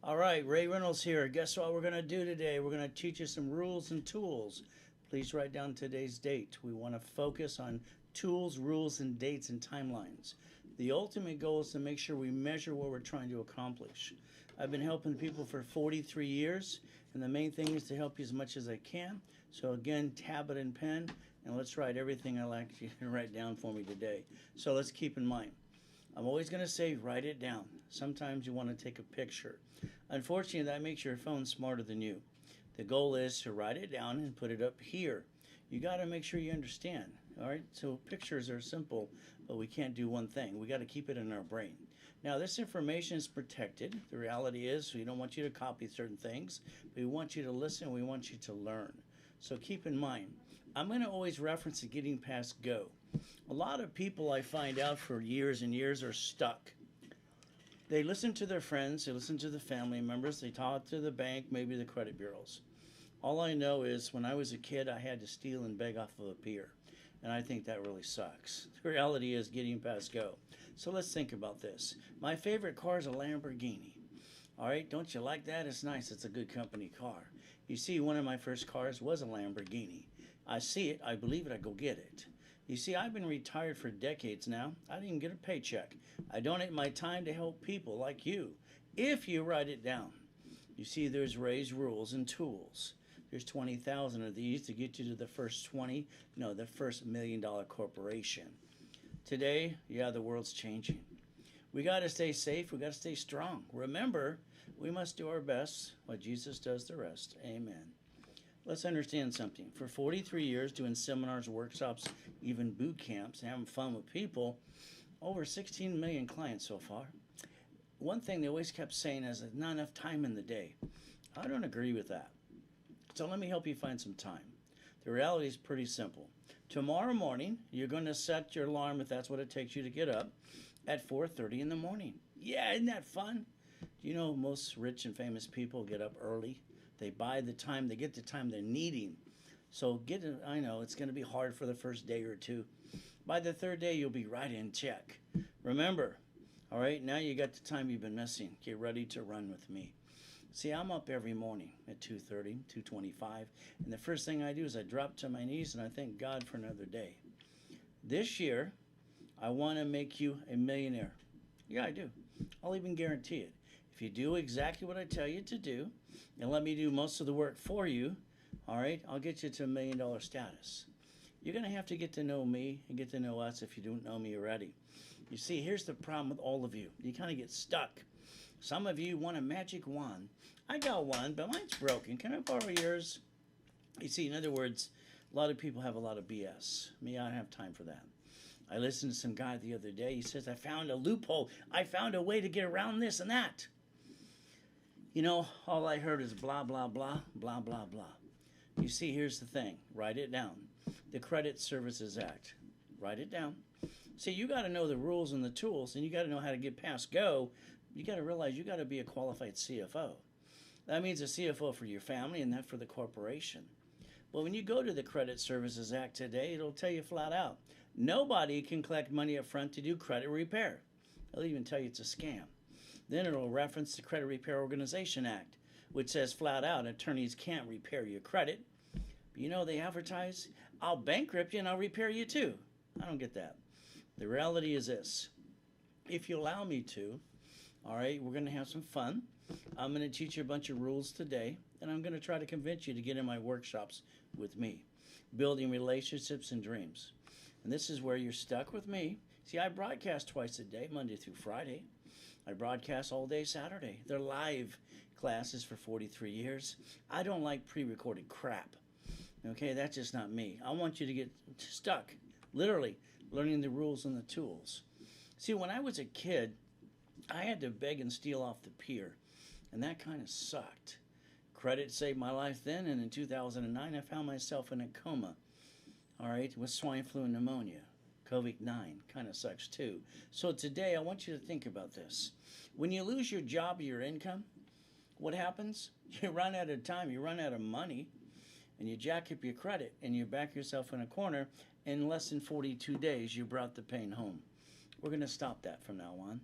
All right, Ray Reynolds here. Guess what we're going to do today? We're going to teach you some rules and tools. Please write down today's date. We want to focus on tools, rules, and dates and timelines. The ultimate goal is to make sure we measure what we're trying to accomplish. I've been helping people for 43 years, and the main thing is to help you as much as I can. So again, tablet and pen, and let's write everything I like you to write down for me today. So let's keep in mind, I'm always going to say write it down. Sometimes you want to take a picture. Unfortunately, that makes your phone smarter than you. The goal is to write it down and put it up here. You got to make sure you understand. All right, so pictures are simple, but we can't do one thing. We got to keep it in our brain. Now, this information is protected. The reality is we don't want you to copy certain things. We want you to listen. We want you to learn. So keep in mind, I'm going to always reference it getting past go. A lot of people I find out for years and years are stuck. They listen to their friends, they listen to the family members, they talk to the bank, maybe the credit bureaus. All I know is when I was a kid, I had to steal and beg off of a pier. And I think that really sucks. The reality is getting past go. So let's think about this. My favorite car is a Lamborghini. All right, don't you like that? It's nice. It's a good company car. You see, one of my first cars was a Lamborghini. I see it, I believe it, I go get it. You see, I've been retired for decades now. I didn't get a paycheck. I donate my time to help people like you, if you write it down. You see, there's Ray's rules and tools. There's 20,000 of these to get you to the first 20, no, the first $1 million corporation. Today, yeah, the world's changing. We got to stay safe. We got to stay strong. Remember, we must do our best while Jesus does the rest. Amen. Let's understand something. For 43 years, doing seminars, workshops, even boot camps, and having fun with people, over 16 million clients so far. One thing they always kept saying is there's not enough time in the day. I don't agree with that. So let me help you find some time. The reality is pretty simple. Tomorrow morning, you're going to set your alarm, if that's what it takes you to get up, at 4:30 in the morning. Yeah, isn't that fun? Do you know most rich and famous people get up early? They buy the time, they get the time they're needing. So I know it's going to be hard for the first day or two. By the third day, you'll be right in check. Remember, all right, now you got the time you've been missing. Get ready to run with me. See, I'm up every morning at 2:30, 2:25, and the first thing I do is I drop to my knees and I thank God for another day. This year, I want to make you a millionaire. Yeah, I do. I'll even guarantee it. If you do exactly what I tell you to do, and let me do most of the work for you, all right, I'll get you to $1 million status. You're going to have to get to know me and get to know us if you don't know me already. You see, here's the problem with all of you. You kind of get stuck. Some of you want a magic wand. I got one, but mine's broken. Can I borrow yours? You see, in other words, a lot of people have a lot of BS. Me, I don't have time for that. I listened to some guy the other day. He says, I found a loophole. I found a way to get around this and that. You know, all I heard is blah, blah, blah, blah, blah, blah. You see, here's the thing. Write it down. The Credit Services Act. Write it down. See, you got to know the rules and the tools, and you got to know how to get past go. You got to realize you got to be a qualified CFO. That means a CFO for your family and that for the corporation. But when you go to the Credit Services Act today, it'll tell you flat out, nobody can collect money up front to do credit repair. They'll even tell you it's a scam. Then it'll reference the Credit Repair Organization Act, which says flat out attorneys can't repair your credit. But you know, they advertise, I'll bankrupt you and I'll repair you too. I don't get that. The reality is this. If you allow me to, all right, we're going to have some fun. I'm going to teach you a bunch of rules today, and I'm going to try to convince you to get in my workshops with me, building relationships and dreams. And this is where you're stuck with me. See, I broadcast twice a day, Monday through Friday. I broadcast all day Saturday. They're live classes for 43 years. I don't like pre-recorded crap. Okay, that's just not me. I want you to get stuck, literally, learning the rules and the tools. See, when I was a kid, I had to beg and steal off the pier, and that kind of sucked. Credit saved my life then, and in 2009, I found myself in a coma, all right, with swine flu and pneumonia. COVID-19 kind of sucks too. So today, I want you to think about this. When you lose your job or your income, what happens? You run out of time, you run out of money, and you jack up your credit, and you back yourself in a corner. In less than 42 days, you brought the pain home. We're going to stop that from now on.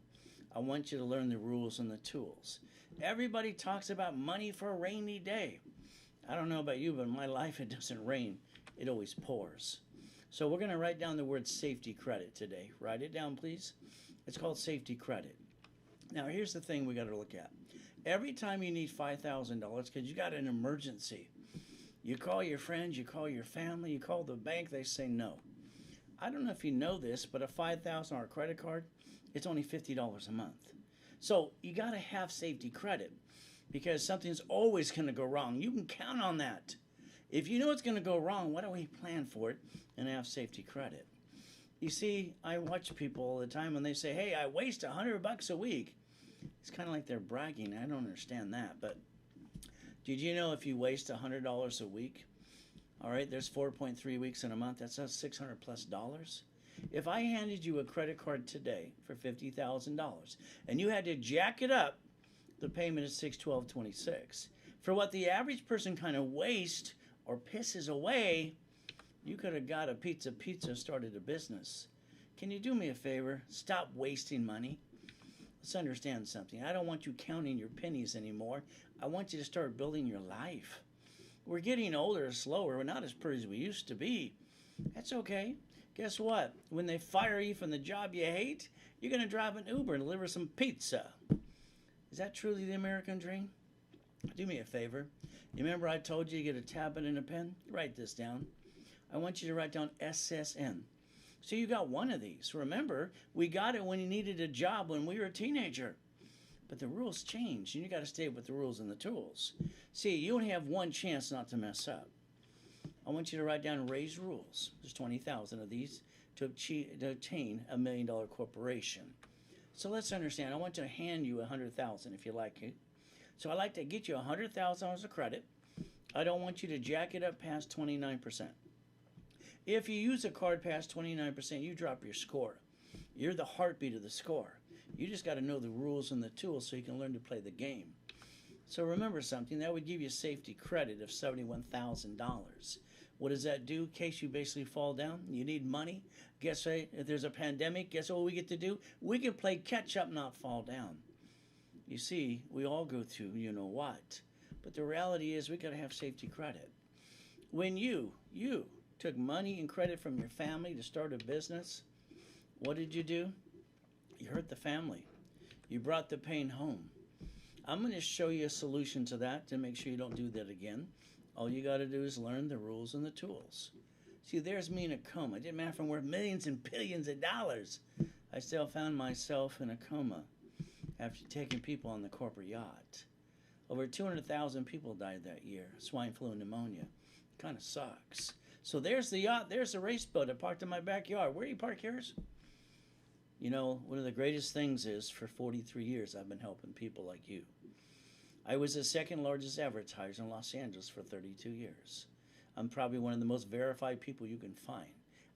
I want you to learn the rules and the tools. Everybody talks about money for a rainy day. I don't know about you, but in my life it doesn't rain. It always pours. So we're going to write down the word safety credit today. Write it down, please. It's called safety credit. Now, here's the thing we got to look at. Every time you need $5,000 because you got an emergency, you call your friends, you call your family, you call the bank, they say no. I don't know if you know this, but a $5,000 credit card, it's only $50 a month. So you got to have safety credit because something's always going to go wrong. You can count on that. If you know it's going to go wrong, why don't we plan for it and have safety credit? You see, I watch people all the time when they say, hey, I waste $100 a week. It's kind of like they're bragging. I don't understand that. But did you know if you waste $100 a week, all right, there's 4.3 weeks in a month. That's $600 plus dollars. If I handed you a credit card today for $50,000 and you had to jack it up, the payment is $612.26. For what the average person kind of wastes or pisses away, you could have got a pizza, started a business. Can you do me a favor? Stop wasting money. Let's understand something. I don't want you counting your pennies anymore. I want you to start building your life. We're getting older, slower. We're not as pretty as we used to be. That's okay. Guess what? When they fire you from the job you hate, you're going to drive an Uber and deliver some pizza. Is that truly the American dream? Do me a favor. You remember I told you to get a tablet and a pen? Write this down. I want you to write down SSN. So you got one of these. Remember, we got it when you needed a job when we were a teenager. But the rules change, and you got to stay with the rules and the tools. See, you only have one chance not to mess up. I want you to write down raise rules. There's 20,000 of these to obtain $1 million corporation. So let's understand. I want to hand you 100,000 if you like it. So I like to get you $100,000 of credit. I don't want you to jack it up past 29%. If you use a card past 29%, you drop your score. You're the heartbeat of the score. You just got to know the rules and the tools so you can learn to play the game. So remember something, that would give you safety credit of $71,000. What does that do in case you basically fall down? You need money. Guess what? If there's a pandemic, guess what we get to do? We can play catch up, not fall down. You see, we all go through you know what. But the reality is we got to have safety credit. When you took money and credit from your family to start a business, what did you do? You hurt the family. You brought the pain home. I'm going to show you a solution to that to make sure you don't do that again. All you got to do is learn the rules and the tools. See, there's me in a coma. It didn't matter if I'm worth millions and billions of dollars. I still found myself in a coma after taking people on the corporate yacht. Over 200,000 people died that year. Swine flu and pneumonia. Kind of sucks. So there's the yacht. There's the race boat. I parked in my backyard. Where do you park yours? You know, one of the greatest things is for 43 years I've been helping people like you. I was the second largest advertiser in Los Angeles for 32 years. I'm probably one of the most verified people you can find.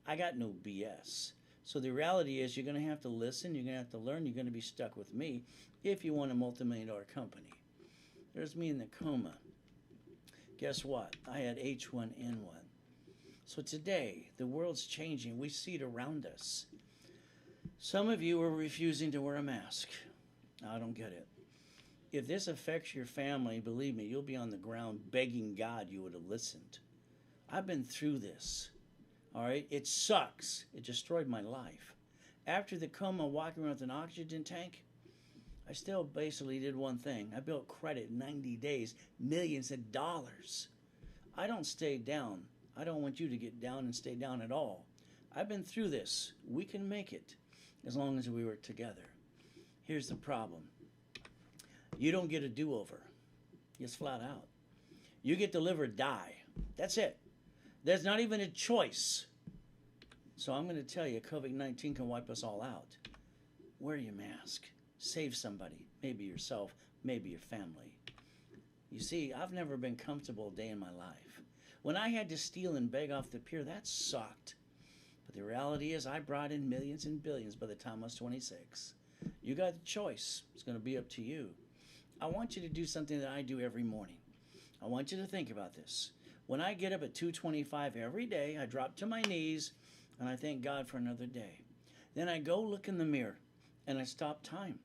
I got no BS. So the reality is you're going to have to listen, you're going to have to learn, you're going to be stuck with me if you want a multi-million-dollar company. There's me in the coma. Guess what? I had H1N1. So today, the world's changing. We see it around us. Some of you are refusing to wear a mask. I don't get it. If this affects your family, believe me, you'll be on the ground begging God you would have listened. I've been through this. All right? It sucks. It destroyed my life. After the coma, walking around with an oxygen tank, I still basically did one thing. I built credit in 90 days, millions of dollars. I don't stay down. I don't want you to get down and stay down at all. I've been through this. We can make it as long as we work together. Here's the problem. You don't get a do-over. Just flat out. You get to live or die. That's it. There's not even a choice. So I'm going to tell you, COVID-19 can wipe us all out. Wear your mask. Save somebody. Maybe yourself. Maybe your family. You see, I've never been comfortable a day in my life. When I had to steal and beg off the pier, that sucked. But the reality is I brought in millions and billions by the time I was 26. You got the choice. It's going to be up to you. I want you to do something that I do every morning. I want you to think about this. When I get up at 2:25 every day, I drop to my knees and I thank God for another day. Then I go look in the mirror and I stop time.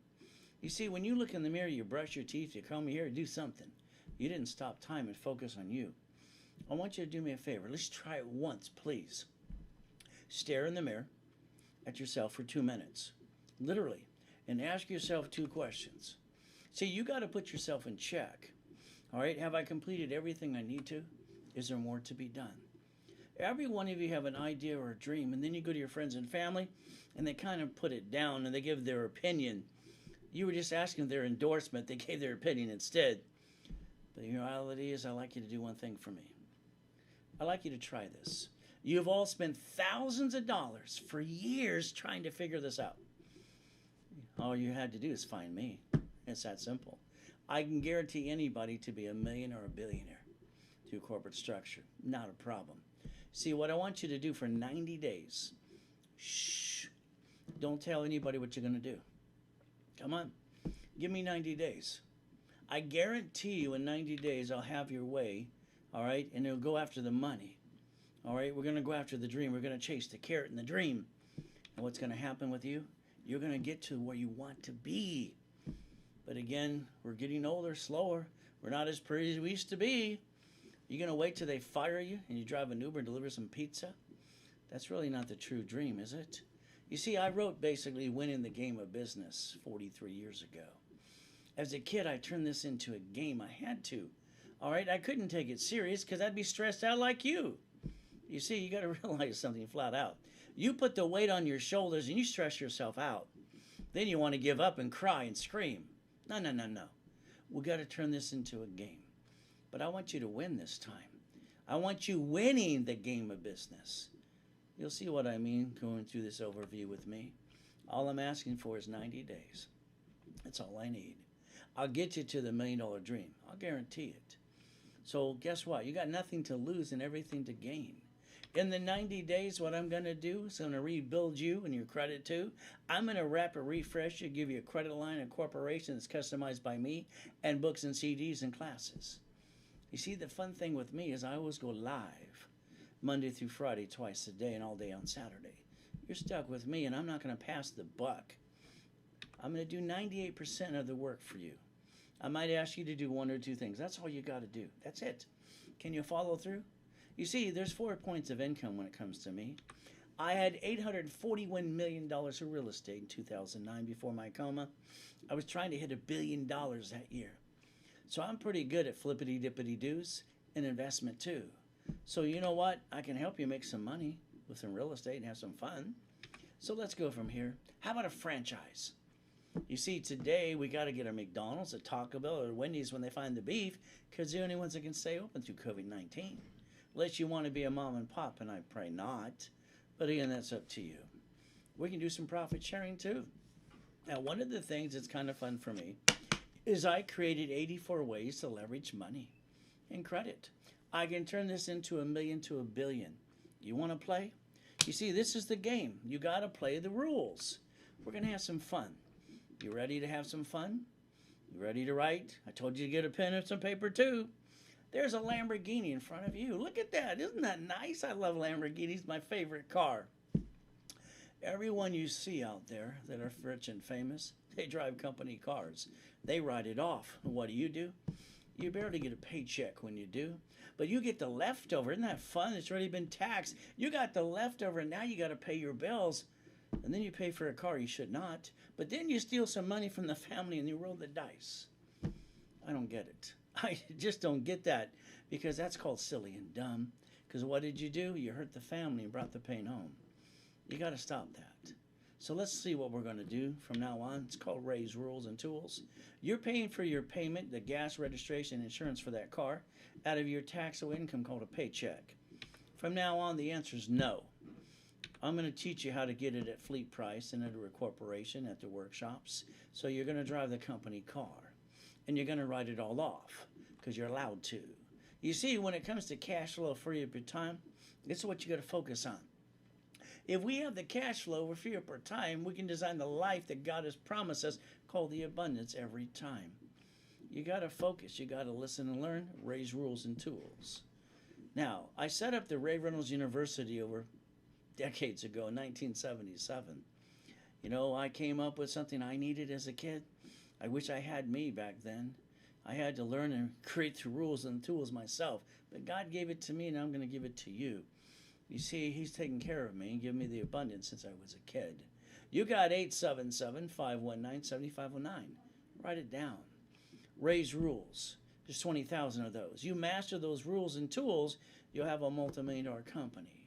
You see, when you look in the mirror, you brush your teeth, you comb your hair, do something. You didn't stop time and focus on you. I want you to do me a favor. Let's try it once, please. Stare in the mirror at yourself for 2 minutes, literally, and ask yourself 2 questions. See, you got to put yourself in check. All right, have I completed everything I need to? Is there more to be done? Every one of you have an idea or a dream, and then you go to your friends and family, and they kind of put it down, and they give their opinion. You were just asking their endorsement. They gave their opinion instead. But the reality is, I'd like you to do one thing for me. I'd like you to try this. You've all spent thousands of dollars for years trying to figure this out. All you had to do is find me. It's that simple. I can guarantee anybody to be a million or a billionaire through corporate structure. Not a problem. See, what I want you to do for 90 days, shh, don't tell anybody what you're going to do. Come on, give me 90 days. I guarantee you in 90 days I'll have your way, all right? And it'll go after the money, all right? We're going to go after the dream. We're going to chase the carrot and the dream. And what's going to happen with you? You're going to get to where you want to be. But again, we're getting older, slower. We're not as pretty as we used to be. You're going to wait till they fire you and you drive an Uber and deliver some pizza? That's really not the true dream, is it? You see, I wrote basically Winning the Game of Business 43 years ago. As a kid, I turned this into a game. I had to. All right, I couldn't take it serious because I'd be stressed out like you. You see, you got to realize something flat out. You put the weight on your shoulders and you stress yourself out. Then you want to give up and cry and scream. No, no, no, no. We got to turn this into a game. But I want you to win this time. I want you winning the game of business. You'll see what I mean going through this overview with me. All I'm asking for is 90 days. That's all I need. I'll get you to the $1 million dream. I'll guarantee it. So guess what? You got nothing to lose and everything to gain. In the 90 days, what I'm going to do is I'm going to rebuild you and your credit too. I'm going to rapid refresh you, give you a credit line, a corporation that's customized by me, and books and CDs and classes. You see, the fun thing with me is I always go live Monday through Friday, twice a day, and all day on Saturday. You're stuck with me, and I'm not going to pass the buck. I'm going to do 98% of the work for you. I might ask you to do 1 or 2 things. That's all you got to do. That's it. Can you follow through? You see, there's 4 points of income when it comes to me. I had $841 million of real estate in 2009 before my coma. I was trying to hit $1 billion that year. So I'm pretty good at flippity-dippity-doos and investment too. So you know what? I can help you make some money with some real estate and have some fun. So let's go from here. How about a franchise? You see, today we got to get a McDonald's, a Taco Bell, or Wendy's when they find the beef, because they're the only ones that can stay open through COVID-19. Unless you want to be a mom and pop, and I pray not. But again, that's up to you. We can do some profit sharing too. Now, one of the things that's kind of fun for me is I created 84 ways to leverage money and credit. I can turn this into $1 million to $1 billion. You want to play? You see, this is the game. You got to play the rules. We're going to have some fun. You ready to have some fun? You ready to write? I told you to get a pen and some paper too. There's a Lamborghini in front of you. Look at that. Isn't that nice? I love Lamborghinis. My favorite car. Everyone you see out there that are rich and famous, they drive company cars. They write it off. And what do? You barely get a paycheck when you do. But you get the leftover. Isn't that fun? It's already been taxed. You got the leftover, and now you got to pay your bills. And then you pay for a car you should not. But then you steal some money from the family and you roll the dice. I don't get it. I just don't get that, because that's called silly and dumb. Because what did you do? You hurt the family and brought the pain home. You got to stop that. So let's see what we're going to do from now on. It's called Raise Rules and Tools. You're paying for your payment, the gas, registration, insurance for that car, out of your taxable income called a paycheck. From now on, the answer is no. I'm going to teach you how to get it at fleet price and at a corporation at the workshops. So you're going to drive the company car, and you're going to write it all off because you're allowed to. You see, when it comes to cash flow free up your time, it's what you got to focus on. If we have the cash flow, we're free up our time, we can design the life that God has promised us, called the abundance every time. You got to focus. You got to listen and learn, raise rules and tools. Now, I set up the Reynolds University over decades ago in 1977. You know, I came up with something I needed as a kid. I wish I had me back then. I had to learn and create the rules and tools myself. But God gave it to me, and I'm going to give it to you. You see, He's taken care of me and given me the abundance since I was a kid. You got 877-519-7509. Write it down. Raise rules. There's 20,000 of those. You master those rules and tools, you'll have a multi-million-dollar company.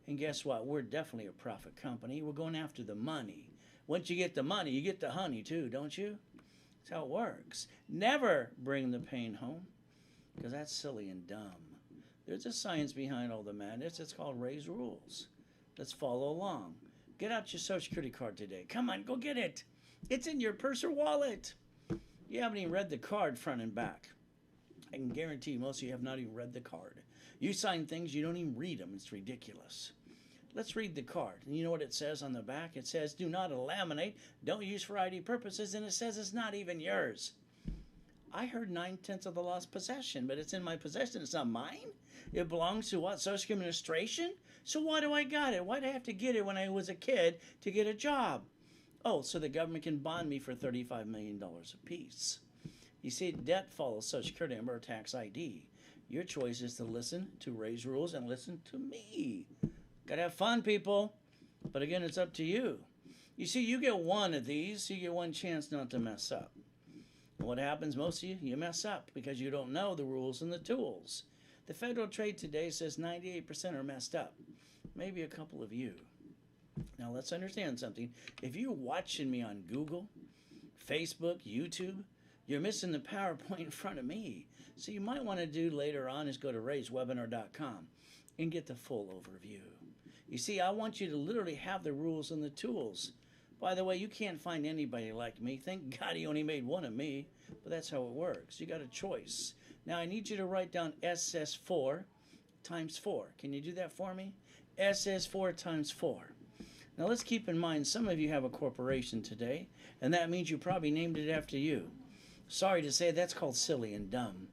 And guess what? We're definitely a profit company. We're going after the money. Once you get the money, you get the honey too, don't you? That's how it works. Never bring the pain home, because that's silly and dumb. There's a science behind all the madness. It's called raise rules. Let's follow along. Get out your Social Security card today. Come on, go get it. It's in your purse or wallet. You haven't even read the card front and back. I can guarantee you most of you have not even read the card. You sign things, you don't even read them. It's ridiculous. Let's read the card. And you know what it says on the back? It says, do not laminate, don't use for ID purposes, and it says it's not even yours. I heard 9/10 of the lost possession, but it's in my possession. It's not mine. It belongs to what? Social Security Administration? So why do I got it? Why did I have to get it when I was a kid to get a job? Oh, so the government can bond me for $35 million apiece. You see, debt follows Social Security number or tax ID. Your choice is to listen to Raise Rules and listen to me. Gotta have fun, people. But again, it's up to you. You see, you get one of these, you get one chance not to mess up. And what happens, most of you, you mess up because you don't know the rules and the tools. The Federal Trade today says 98% are messed up. Maybe a couple of you. Now, let's understand something. If you're watching me on Google, Facebook, YouTube, you're missing the PowerPoint in front of me. So you might want to do later on is go to raisewebinar.com and get the full overview. You see, I want you to literally have the rules and the tools. By the way, you can't find anybody like me. Thank God He only made one of me, but that's how it works. You got a choice. Now, I need you to write down SS4 times 4. Can you do that for me? SS4 times 4. Now, let's keep in mind, some of you have a corporation today, and that means you probably named it after you. Sorry to say, that's called silly and dumb.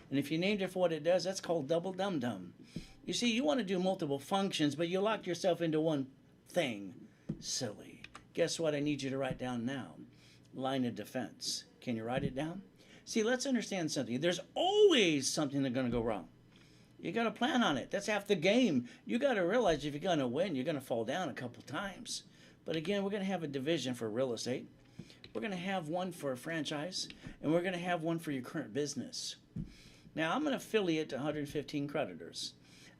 And if you named it for what it does, that's called double dum-dum. You see, you want to do multiple functions, but you locked yourself into one thing. Silly. Guess what I need you to write down now? Line of defense. Can you write it down? See, let's understand something. There's always something that's going to go wrong. You got to plan on it. That's half the game. You got to realize if you're going to win, you're going to fall down a couple times. But again, we're going to have a division for real estate. We're going to have one for a franchise, and we're going to have one for your current business. Now, I'm an affiliate to 115 creditors.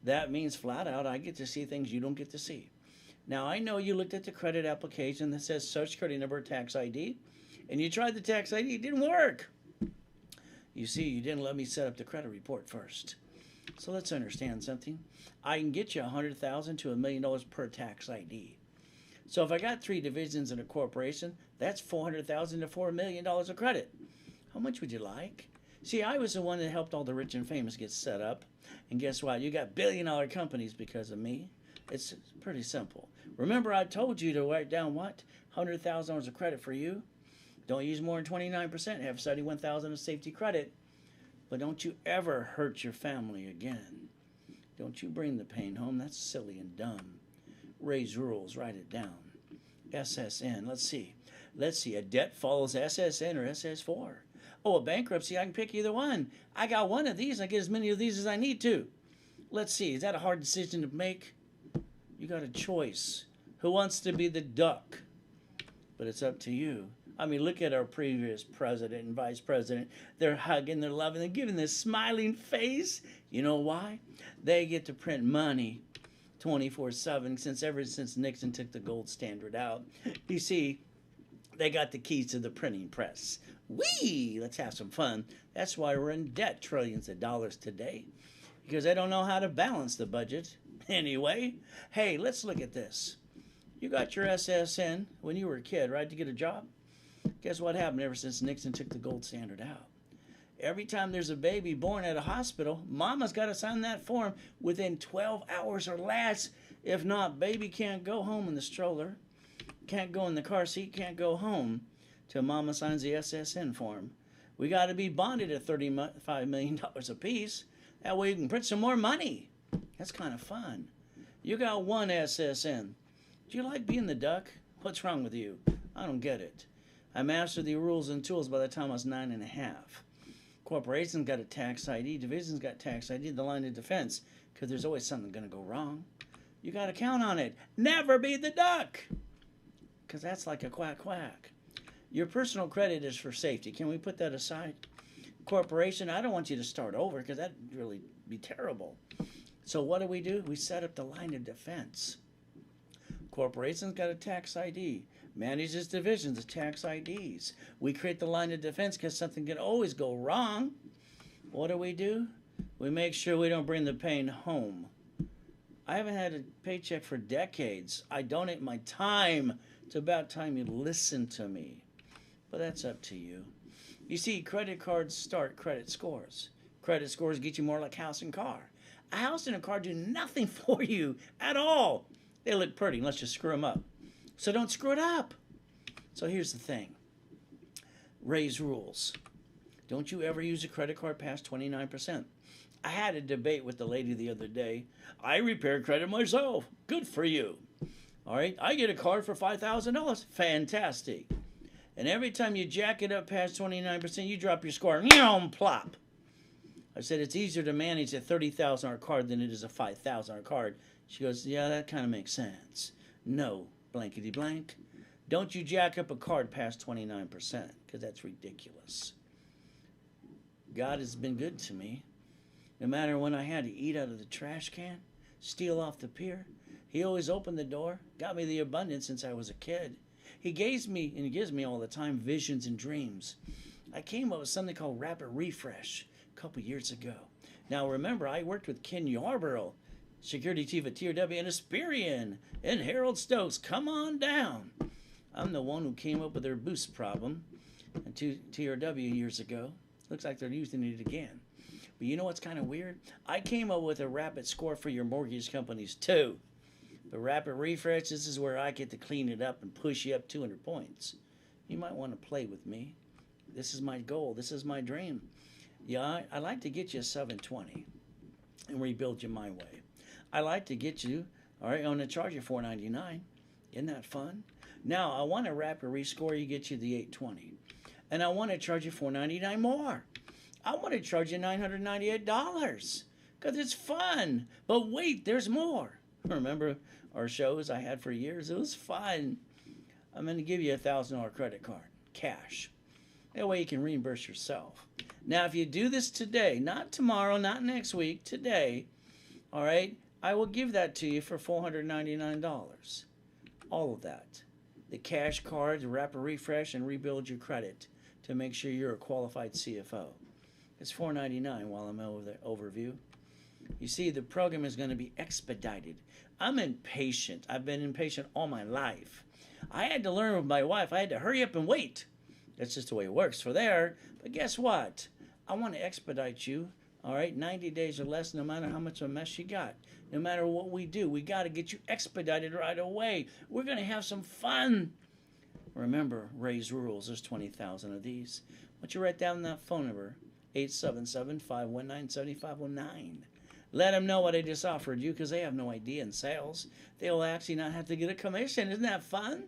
That means flat out I get to see things you don't get to see. Now, I know you looked at the credit application that says Social Security number, tax ID, and you tried the tax ID. It didn't work. You see, you didn't let me set up the credit report first. So let's understand something. I can get you $100,000 to $1 million per tax ID. So if I got 3 divisions in a corporation, that's $400,000 to $4 million of credit. How much would you like? See, I was the one that helped all the rich and famous get set up. And guess what? You got billion-dollar companies because of me. It's pretty simple. Remember, I told you to write down what? $100,000 of credit for you. Don't use more than 29%. Have $71,000 of safety credit. But don't you ever hurt your family again. Don't you bring the pain home. That's silly and dumb. Raise rules. Write it down. SSN. Let's see. A debt follows SSN or SS4. Oh, a bankruptcy. I can pick either one. I got one of these. I get as many of these as I need to. Let's see. Is that a hard decision to make? You got a choice. Who wants to be the duck? But it's up to you. I mean, look at our previous president and vice president. They're hugging, they're loving, they're giving this smiling face. You know why? They get to print money 24/7 ever since Nixon took the gold standard out. You see, they got the keys to the printing press. Whee! Let's have some fun. That's why we're in debt, trillions of dollars today, because they don't know how to balance the budget. Anyway, hey, let's look at this. You got your SSN when you were a kid, right, to get a job? Guess what happened ever since Nixon took the gold standard out? Every time there's a baby born at a hospital, mama's got to sign that form within 12 hours or less. If not, baby can't go home in the stroller, can't go in the car seat, can't go home till mama signs the SSN form. We got to be bonded at $35 million a piece. That way you can print some more money. That's kind of fun. You got one SSN. Do you like being the duck? What's wrong with you? I don't get it. I mastered the rules and tools by the time I was 9.5. Corporations got a tax ID. Divisions got tax ID. The line of defense, because there's always something going to go wrong. You got to count on it. Never be the duck, because that's like a quack quack. Your personal credit is for safety. Can we put that aside? Corporation, I don't want you to start over, because that'd really be terrible. So what do? We set up the line of defense. Corporations got a tax ID. Manages divisions, the tax IDs. We create the line of defense because something can always go wrong. What do? We make sure we don't bring the pain home. I haven't had a paycheck for decades. I donate my time. It's about time you listen to me. But that's up to you. You see, credit cards start credit scores. Credit scores get you more like house and car. A house and a car do nothing for you at all. They look pretty. Let's just screw them up. So don't screw it up. So here's the thing. Raise rules. Don't you ever use a credit card past 29%. I had a debate with the lady the other day. I repair credit myself. Good for you. All right. I get a card for $5,000. Fantastic. And every time you jack it up past 29%, you drop your score. Plop. I said, it's easier to manage a $30,000 card than it is a $5,000 card. She goes, yeah, that kind of makes sense. No, blankety blank. Don't you jack up a card past 29%, because that's ridiculous. God has been good to me. No matter when I had to eat out of the trash can, steal off the pier, He always opened the door, got me the abundance since I was a kid. He gives me, and He gives me all the time, visions and dreams. I came up with something called Rapid Refresh a couple years ago. Now remember, I worked with Ken Yarborough, security chief at TRW, and Asperian, and Harold Stokes. Come on down. I'm the one who came up with their boost problem at TRW years ago. Looks like they're using it again. But you know what's kind of weird? I came up with a rapid score for your mortgage companies too. The Rapid Refresh, this is where I get to clean it up and push you up 200 points. You might want to play with me. This is my goal. This is my dream. Yeah, I'd like to get you a 720 and rebuild you my way. I like to get you, all right, I'm going to charge you $499. Isn't that fun? Now, I want a rapid rescore you, get you the 820. And I want to charge you $499 more. I want to charge you $998 because it's fun. But wait, there's more. Remember our shows I had for years? It was fun. I'm going to give you a $1,000 credit card, cash. That way you can reimburse yourself. Now, if you do this today, not tomorrow, not next week, today, all right, I will give that to you for $499. All of that. The cash cards, Rapid Refresh, and rebuild your credit to make sure you're a qualified CFO. It's $499 while I'm over the overview. You see, the program is going to be expedited. I'm impatient. I've been impatient all my life. I had to learn with my wife. I had to hurry up and wait. That's just the way it works for there. But guess what? I want to expedite you, all right, 90 days or less, no matter how much of a mess you got. No matter what we do, we got to get you expedited right away. We're going to have some fun. Remember, raise rules. There's 20,000 of these. Why don't you write down that phone number, 877-519-7509. Let them know what I just offered you because they have no idea in sales. They will actually not have to get a commission. Isn't that fun?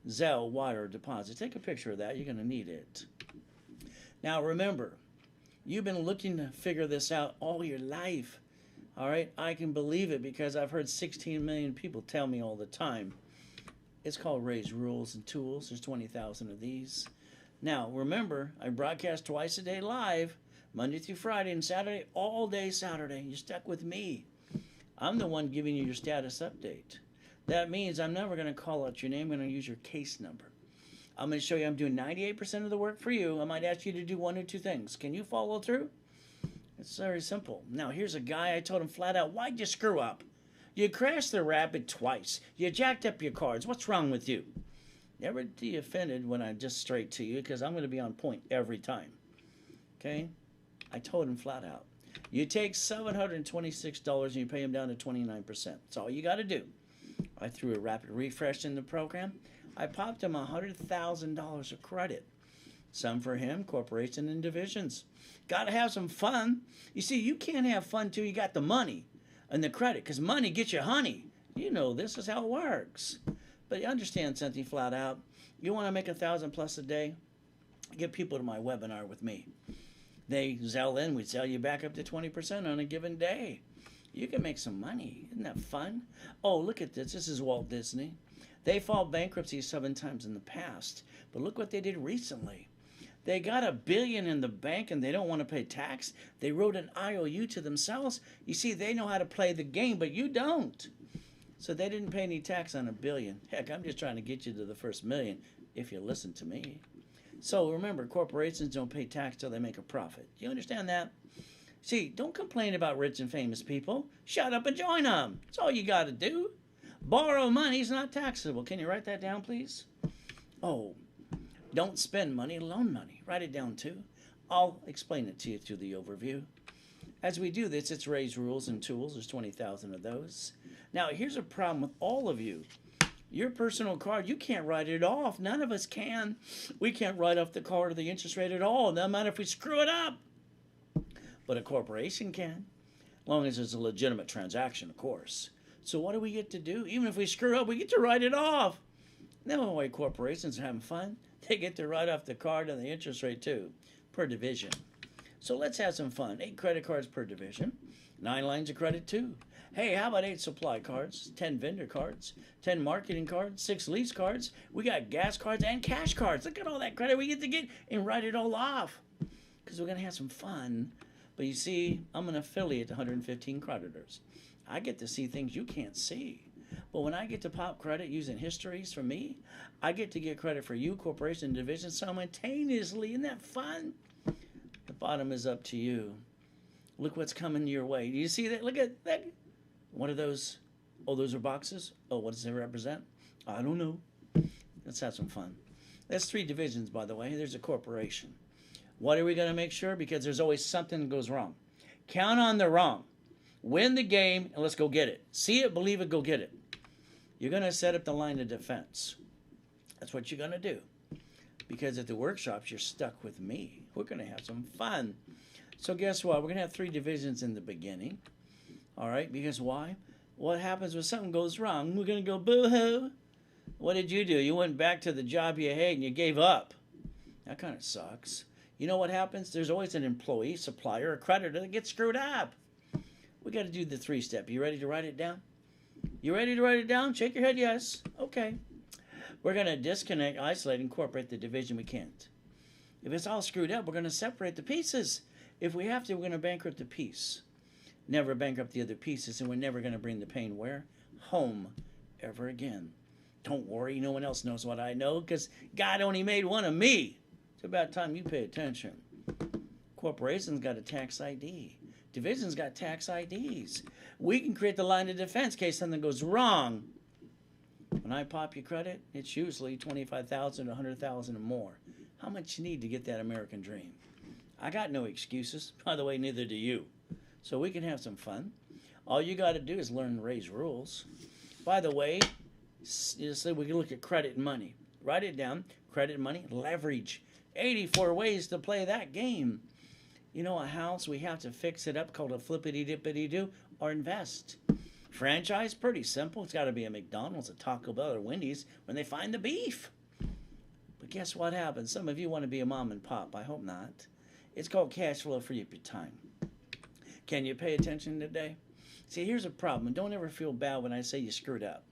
Zelle, wire, deposit. Take a picture of that. You're going to need it. Now, remember, you've been looking to figure this out all your life. All right? I can believe it because I've heard 16 million people tell me all the time. It's called Raise Rules and Tools. There's 20,000 of these. Now, remember, I broadcast twice a day live, Monday through Friday and Saturday, all day Saturday. You're stuck with me. I'm the one giving you your status update. That means I'm never going to call out your name. I'm going to use your case number. I'm going to show you I'm doing 98% of the work for you. I might ask you to do one or two things. Can you follow through? It's very simple. Now, here's a guy. I told him flat out, why'd you screw up? You crashed the Rapid twice. You jacked up your cards. What's wrong with you? Never be offended when I'm just straight to you because I'm going to be on point every time. Okay? I told him flat out. You take $726 and you pay him down to 29%. That's all you got to do. I threw a Rapid Refresh in the program. I popped him $100,000 of credit. Some for him, corporation and divisions. Got to have some fun. You see, you can't have fun till you got the money and the credit because money gets you honey. You know this is how it works. But understand something flat out. You want to make 1,000 plus a day? Get people to my webinar with me. They sell in, we sell you back up to 20% on a given day. You can make some money. Isn't that fun? Oh, look at this. This is Walt Disney. They filed bankruptcy 7 times in the past. But look what they did recently. They got $1 billion in the bank and they don't want to pay tax. They wrote an IOU to themselves. You see, they know how to play the game, but you don't. So they didn't pay any tax on $1 billion. Heck, I'm just trying to get you to the first million if you listen to me. So remember, corporations don't pay tax till they make a profit. Do you understand that? See, don't complain about rich and famous people. Shut up and join them. That's all you got to do. Borrow money is not taxable. Can you write that down, please? Oh, don't spend money, loan money. Write it down, too. I'll explain it to you through the overview. As we do this, it's raise rules and tools. There's 20,000 of those. Now, here's a problem with all of you. Your personal card, you can't write it off. None of us can. We can't write off the card or the interest rate at all. No matter if we screw it up. But a corporation can. As long as it's a legitimate transaction, of course. So what do we get to do? Even if we screw up, we get to write it off. No way corporations are having fun. They get to write off the card and the interest rate too, per division. So let's have some fun. 8 credit cards per division. 9 lines of credit too. Hey, how about 8 supply cards, 10 vendor cards, 10 marketing cards, 6 lease cards. We got gas cards and cash cards. Look at all that credit we get to get and write it all off. Because we're going to have some fun. But you see, I'm an affiliate to 115 creditors. I get to see things you can't see. But when I get to pop credit using histories from me, I get to get credit for you, corporation, and division simultaneously. Isn't that fun? The bottom is up to you. Look what's coming your way. Do you see that? Look at that. What are those? Oh, those are boxes? Oh, what does it represent? I don't know. Let's have some fun. That's 3 divisions, by the way. There's a corporation. What are we going to make sure? Because there's always something that goes wrong. Count on the wrong. Win the game, and let's go get it. See it, believe it, go get it. You're going to set up the line of defense. That's what you're going to do. Because at the workshops, you're stuck with me. We're going to have some fun. So guess what? We're going to have 3 divisions in the beginning. All right, because why? What happens when something goes wrong? We're going to go boo-hoo. What did you do? You went back to the job you hate and you gave up. That kind of sucks. You know what happens? There's always an employee, supplier, or creditor that gets screwed up. We got to do the 3-step. You ready to write it down? You ready to write it down? Shake your head, yes. Okay. We're going to disconnect, isolate, incorporate the division we can't. If it's all screwed up, we're going to separate the pieces. If we have to, we're going to bankrupt the piece. Never bankrupt the other pieces, and we're never going to bring the pain where? Home ever again. Don't worry, no one else knows what I know, because God only made one of me. It's about time you pay attention. Corporations got a tax ID. Divisions got tax IDs. We can create the line of defense in case something goes wrong. When I pop your credit, it's usually $25,000 to $100,000 or more. How much you need to get that American dream? I got no excuses. By the way, neither do you. So we can have some fun. All you got to do is learn and raise rules. By the way, we can look at credit and money. Write it down. Credit and money, leverage. 84 ways to play that game. You know, a house, we have to fix it up, called a flippity-dippity-do, or invest. Franchise, pretty simple. It's got to be a McDonald's, a Taco Bell, or Wendy's when they find the beef. But guess what happens? Some of you want to be a mom and pop. I hope not. It's called cash flow for your time. Can you pay attention today? See, here's a problem. Don't ever feel bad when I say you screwed up.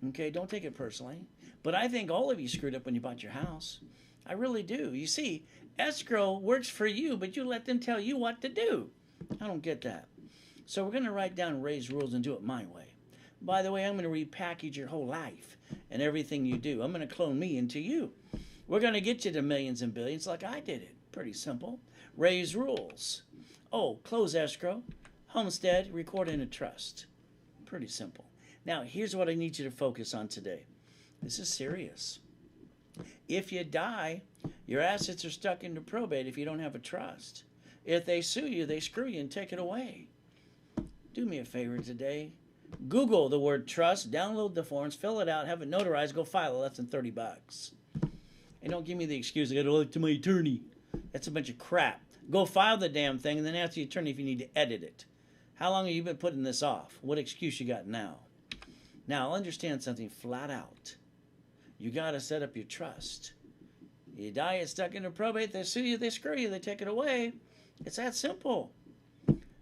Okay, don't take it personally. But I think all of you screwed up when you bought your house. I really do. You see, escrow works for you, but you let them tell you what to do. I don't get that. So we're going to write down raise rules and do it my way. By the way, I'm going to repackage your whole life and everything you do. I'm going to clone me into you. We're going to get you to millions and billions like I did it. Pretty simple. Raise rules. Oh, close escrow, homestead, record in a trust. Pretty simple. Now, here's what I need you to focus on today. This is serious. If you die, your assets are stuck into probate if you don't have a trust. If they sue you, they screw you and take it away. Do me a favor today. Google the word trust, download the forms, fill it out, have it notarized, go file it, less than $30. And don't give me the excuse, I got to look to my attorney. That's a bunch of crap. Go file the damn thing and then ask the attorney if you need to edit it. How long have you been putting this off? What excuse you got now? Now, understand something flat out. You got to set up your trust. You die, it's stuck into probate. They sue you, they screw you, they take it away. It's that simple.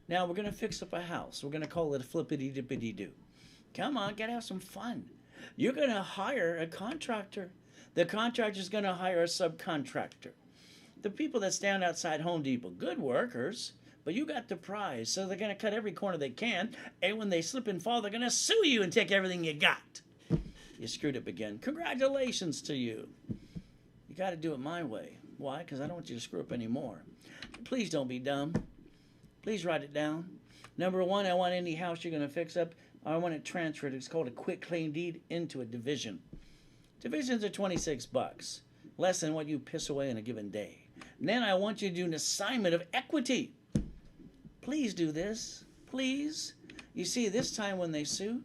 Now we're going to fix up a house. We're going to call it a flippity-dippity-doo. Come on, gotta have some fun. You're going to hire a contractor. The contractor's going to hire a subcontractor. The people that stand outside Home Depot, good workers, but you got the prize. So they're going to cut every corner they can, and when they slip and fall, they're going to sue you and take everything you got. You screwed up again. Congratulations to you. You got to do it my way. Why? Because I don't want you to screw up anymore. Please don't be dumb. Please write it down. Number one, I want any house you're going to fix up, I want it transferred. It's called a quick claim deed into a division. Divisions are $26, less than what you piss away in a given day. And then I want you to do an assignment of equity. Please do this. Please. You see, this time when they sue,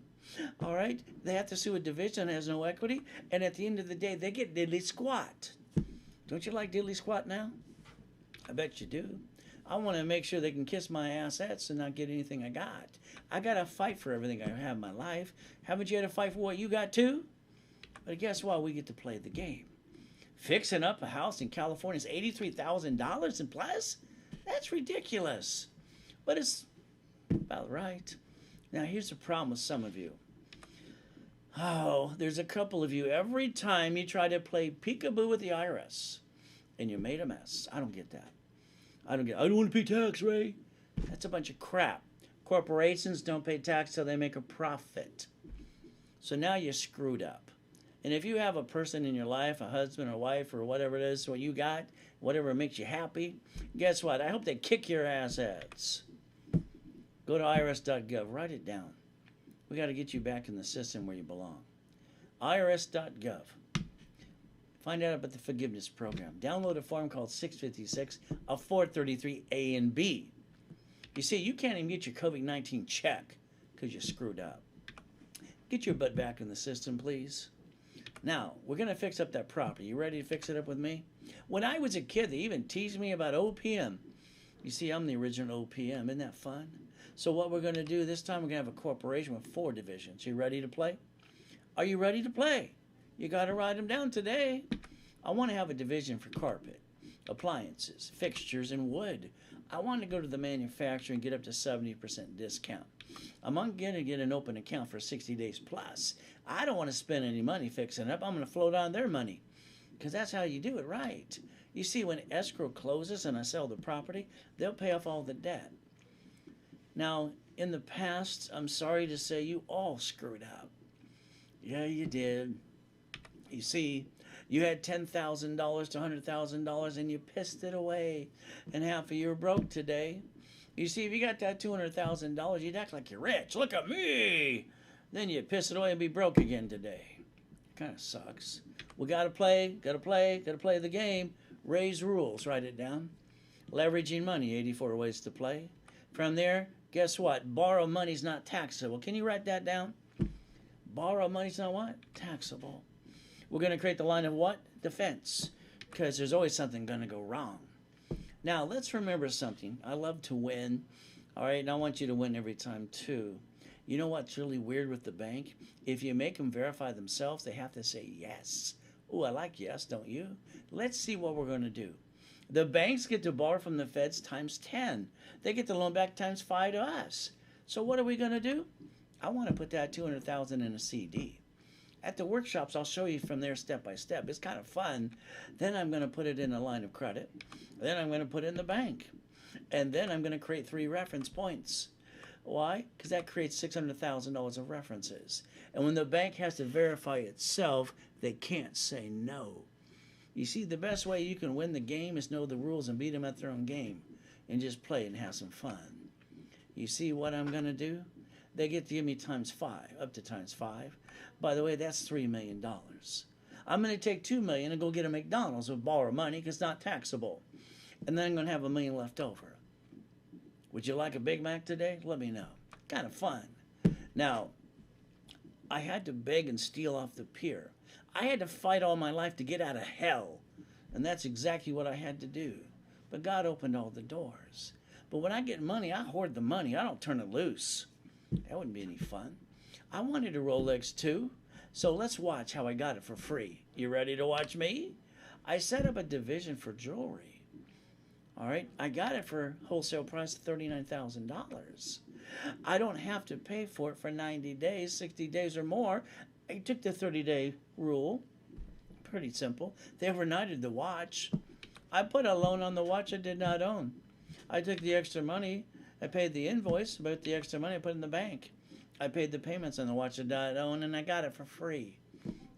all right, they have to sue a division that has no equity, and at the end of the day, they get diddly squat. Don't you like diddly squat now? I bet you do. I want to make sure they can kiss my assets and not get anything I got. I got to fight for everything I have in my life. Haven't you had to fight for what you got too? But guess what? We get to play the game. Fixing up a house in California is $83,000 and plus? That's ridiculous. But it's about right. Now, here's the problem with some of you. Oh, there's a couple of you. Every time you try to play peekaboo with the IRS, and you made a mess. I don't get that. I don't want to pay tax, Ray. That's a bunch of crap. Corporations don't pay tax till they make a profit. So now you're screwed up. And if you have a person in your life, a husband or wife or whatever it is, what you got, whatever makes you happy, guess what? I hope they kick your assets. Go to irs.gov. Write it down. We got to get you back in the system where you belong. irs.gov. Find out about the forgiveness program. Download a form called 656 of 433A and B. You see, you can't even get your COVID-19 check because you screwed up. Get your butt back in the system, please. Now, we're going to fix up that property. You ready to fix it up with me? When I was a kid, they even teased me about OPM. You see, I'm the original OPM. Isn't that fun? So what we're going to do this time, we're going to have a corporation with 4 divisions. You ready to play? Are you ready to play? You got to write them down today. I want to have a division for carpet, appliances, fixtures, and wood. I want to go to the manufacturer and get up to 70% discount. I'm going to get an open account for 60 days plus. I don't want to spend any money fixing it up. I'm going to float on their money because that's how you do it right. You see, when escrow closes and I sell the property, they'll pay off all the debt. Now, in the past, I'm sorry to say you all screwed up. Yeah, you did. You see, you had $10,000 to $100,000 and you pissed it away. And half of you are broke today. You see, if you got that $200,000, you'd act like you're rich. Look at me. Then you piss it away and be broke again today. Kind of sucks. We got to play the game. Ray's rules, write it down. Leveraging money, 84 ways to play. From there, guess what? Borrow money's not taxable. Can you write that down? Borrow money's not what? Taxable. We're going to create the line of what? Defense. Because there's always something going to go wrong. Now, let's remember something. I love to win. All right, and I want you to win every time, too. You know what's really weird with the bank? If you make them verify themselves, they have to say yes. Oh, I like yes, don't you? Let's see what we're going to do. The banks get to borrow from the feds times 10. They get the loan back times 5 to us. So what are we going to do? I want to put that $200,000 in a CD. At the workshops, I'll show you from there step by step. It's kind of fun. Then I'm going to put it in a line of credit. Then I'm going to put it in the bank. And then I'm going to create 3 reference points. Why? Because that creates $600,000 of references. And when the bank has to verify itself, they can't say no. You see, the best way you can win the game is know the rules and beat them at their own game. And just play and have some fun. You see what I'm going to do? They get to give me times 5, up to times 5. By the way, that's $3 million. I'm going to take $2 million and go get a McDonald's with borrow money because it's not taxable. And then I'm going to have $1 million left over. Would you like a Big Mac today? Let me know. Kind of fun. Now, I had to beg and steal off the pier. I had to fight all my life to get out of hell. And that's exactly what I had to do. But God opened all the doors. But when I get money, I hoard the money. I don't turn it loose. That wouldn't be any fun. I wanted a Rolex too. So let's watch how I got it for free. You ready to watch me? I set up a division for jewelry. All right, I got it for wholesale price of $39,000. I don't have to pay for it for 90 days, 60 days or more. I took the 30-day rule. Pretty simple. They overnighted the watch. I put a loan on the watch I did not own. I took the extra money. I paid the invoice, but the extra money I put in the bank. I paid the payments on the watch I did not own, and I got it for free.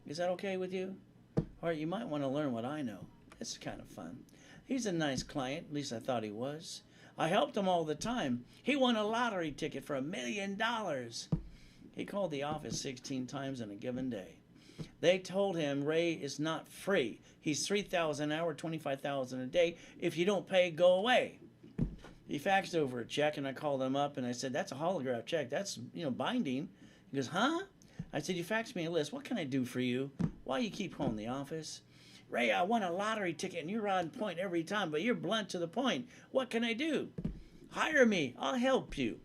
Is that okay with you? All right, you might want to learn what I know. It's kind of fun. He's a nice client, at least I thought he was. I helped him all the time. He won a lottery ticket for $1 million. He called the office 16 times in a given day. They told him Ray is not free. He's $3,000 an hour, $25,000 a day. If you don't pay, go away. He faxed over a check, and I called him up, and I said, that's a holograph check. That's, binding. He goes, huh? I said, you faxed me a list. What can I do for you? Why you keep calling the office? Ray, I won a lottery ticket, and you're on point every time, but you're blunt to the point. What can I do? Hire me. I'll help you.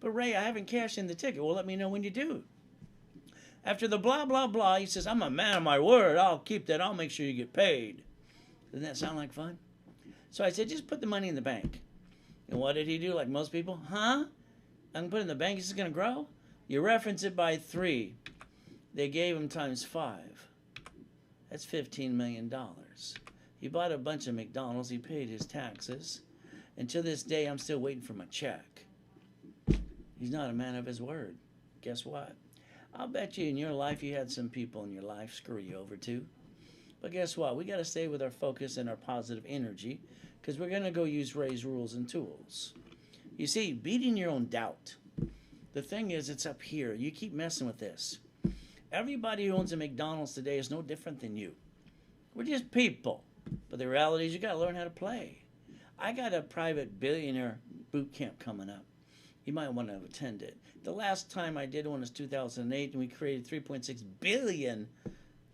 But Ray, I haven't cashed in the ticket. Well, let me know when you do. After the blah, blah, blah, he says, I'm a man of my word. I'll keep that. I'll make sure you get paid. Doesn't that sound like fun? So I said, just put the money in the bank. And what did he do like most people? Huh? I can put it in the bank. Is it going to grow? You reference it by 3. They gave him times 5. That's $15 million. He bought a bunch of McDonald's. He paid his taxes. And to this day, I'm still waiting for my check. He's not a man of his word. Guess what? I'll bet you in your life you had some people in your life screw you over too. But guess what? We got to stay with our focus and our positive energy because we're going to go use Ray's rules and tools. You see, beating your own doubt. The thing is, it's up here. You keep messing with this. Everybody who owns a McDonald's today is no different than you. We're just people. But the reality is you got to learn how to play. I got a private billionaire boot camp coming up. You might want to attend it. The last time I did one was 2008, and we created $3.6 billion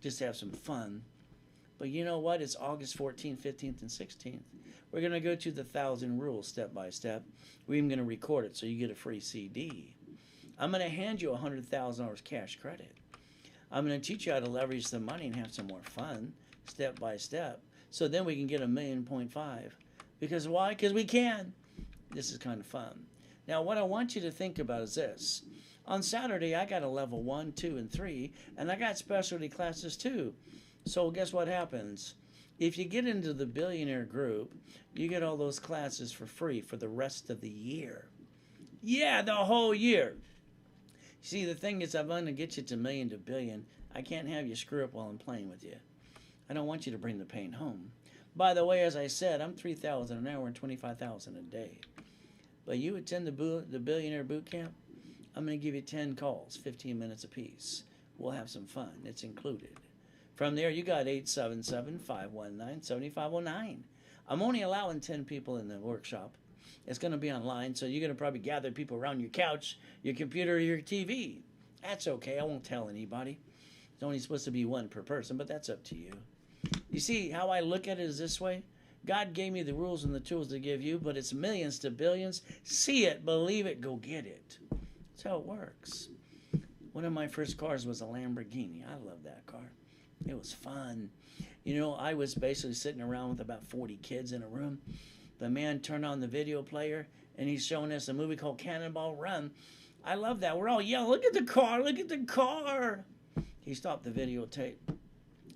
just to have some fun. But you know what? It's August 14th, 15th, and 16th. We're going to go to the 1,000 rules step by step. We're even going to record it so you get a free CD. I'm going to hand you $100,000 cash credit. I'm going to teach you how to leverage the money and have some more fun step by step. So then we can get $1.5 million. Because why? Because we can. This is kind of fun. Now, what I want you to think about is this. On Saturday, I got a level 1, 2, and 3, and I got specialty classes too. So guess what happens? If you get into the billionaire group, you get all those classes for free for the rest of the year. Yeah, the whole year. See, the thing is, I'm going to get you to million to billion. I can't have you screw up while I'm playing with you. I don't want you to bring the pain home. By the way, as I said, I'm $3,000 an hour and $25,000 a day. But you attend the billionaire boot camp, I'm going to give you 10 calls, 15 minutes apiece. We'll have some fun. It's included. From there, you got 877-519-7509. I'm only allowing 10 people in the workshop. It's going to be online, so you're going to probably gather people around your couch, your computer, or your TV. That's okay. I won't tell anybody. It's only supposed to be 1 per person, but that's up to you. You see, how I look at it is this way. God gave me the rules and the tools to give you, but it's millions to billions. See it, believe it, go get it. That's how it works. One of my first cars was a Lamborghini. I love that car. It was fun. You know, I was basically sitting around with about 40 kids in a room. The man turned on the video player, and he's showing us a movie called Cannonball Run. I love that. We're all yelling, look at the car, look at the car. He stopped the videotape.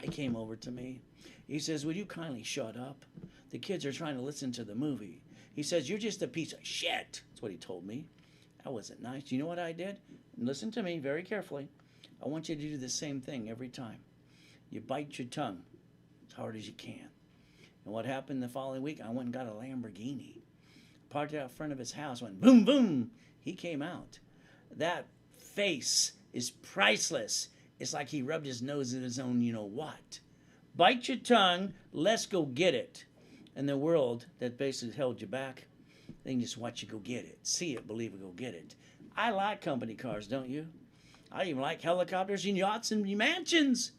He came over to me. He says, would you kindly shut up? The kids are trying to listen to the movie. He says, you're just a piece of shit. That's what he told me. That wasn't nice. You know what I did? Listen to me very carefully. I want you to do the same thing every time. You bite your tongue as hard as you can. And what happened the following week? I went and got a Lamborghini. Parked it out front of his house. Went boom, boom. He came out. That face is priceless. It's like he rubbed his nose in his own you-know-what. Bite your tongue. Let's go get it. And the world that basically held you back, they can just watch you go get it. See it, believe it, go get it. I like company cars, don't you? I even like helicopters and yachts and mansions.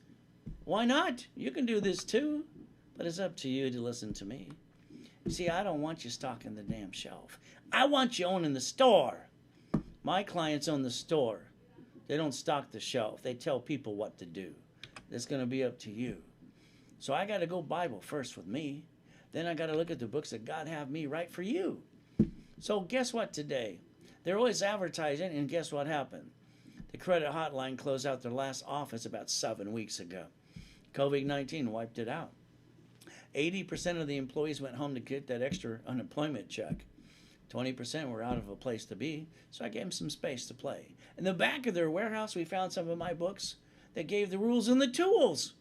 Why not? You can do this too. But it's up to you to listen to me. You see, I don't want you stocking the damn shelf. I want you owning the store. My clients own the store. They don't stock the shelf. They tell people what to do. It's going to be up to you. So I got to go Bible first with me. Then I got to look at the books that God have me write for you. So guess what today? They're always advertising, and guess what happened? The credit hotline closed out their last office about 7 weeks ago. COVID-19 wiped it out. 80% of the employees went home to get that extra unemployment check. 20% were out of a place to be, so I gave them some space to play. In the back of their warehouse, we found some of my books that gave the rules and the tools.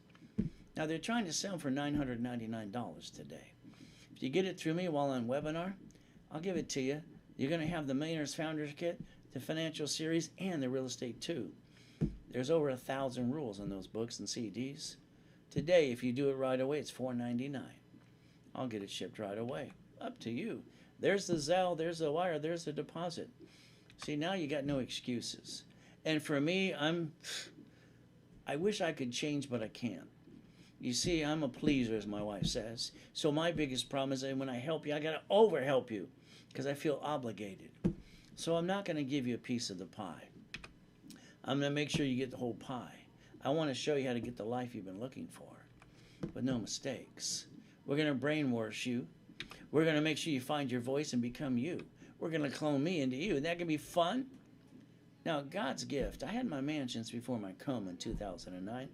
Now, they're trying to sell them for $999 today. If you get it through me while on webinar, I'll give it to you. You're going to have the Millionaires Founders Kit, the Financial Series, and the Real Estate 2. There's over 1,000 rules in those books and CDs. Today, if you do it right away, it's $4.99. I'll get it shipped right away. Up to you. There's the Zelle, there's the wire, there's the deposit. See, now you got no excuses. And for me, I wish I could change, but I can't. You see, I'm a pleaser, as my wife says. So my biggest problem is that when I help you, I got to over-help you because I feel obligated. So I'm not going to give you a piece of the pie. I'm going to make sure you get the whole pie. I want to show you how to get the life you've been looking for with no mistakes. We're going to brainwash you. We're going to make sure you find your voice and become you. We're going to clone me into you. And that can be fun. Now, God's gift. I had my mansions before my coma in 2009.